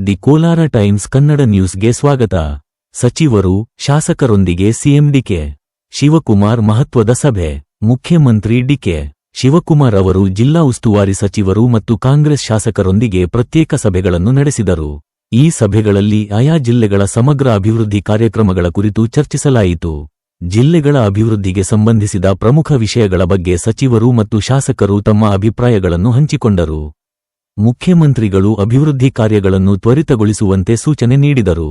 The Kolar times Kannada ನ್ಯೂಸ್ಗೆ ಸ್ವಾಗತ. ಸಚಿವರು, ಶಾಸಕರೊಂದಿಗೆ ಸಿಎಂ ಡಿಕೆ ಶಿವಕುಮಾರ್ ಮಹತ್ವದ ಸಭೆ. ಮುಖ್ಯಮಂತ್ರಿ ಡಿಕೆ ಶಿವಕುಮಾರ್ ಅವರು ಜಿಲ್ಲಾ ಉಸ್ತುವಾರಿ ಸಚಿವರು ಮತ್ತು ಕಾಂಗ್ರೆಸ್ ಶಾಸಕರೊಂದಿಗೆ ಪ್ರತ್ಯೇಕ ಸಭೆಗಳನ್ನು ನಡೆಸಿದರು. ಈ ಸಭೆಗಳಲ್ಲಿ ಆಯಾ ಜಿಲ್ಲೆಗಳ ಸಮಗ್ರ ಅಭಿವೃದ್ಧಿ ಕಾರ್ಯಕ್ರಮಗಳ ಕುರಿತು ಚರ್ಚಿಸಲಾಯಿತು. ಜಿಲ್ಲೆಗಳ ಅಭಿವೃದ್ಧಿಗೆ ಸಂಬಂಧಿಸಿದ ಪ್ರಮುಖ ವಿಷಯಗಳ ಬಗ್ಗೆ ಸಚಿವರು ಮತ್ತು ಶಾಸಕರು ತಮ್ಮ ಅಭಿಪ್ರಾಯಗಳನ್ನು ಹಂಚಿಕೊಂಡರು. ಮುಖ್ಯಮಂತ್ರಿಗಳು ಅಭಿವೃದ್ಧಿ ಕಾರ್ಯಗಳನ್ನು ತ್ವರಿತಗೊಳಿಸುವಂತೆ ಸೂಚನೆ ನೀಡಿದರು.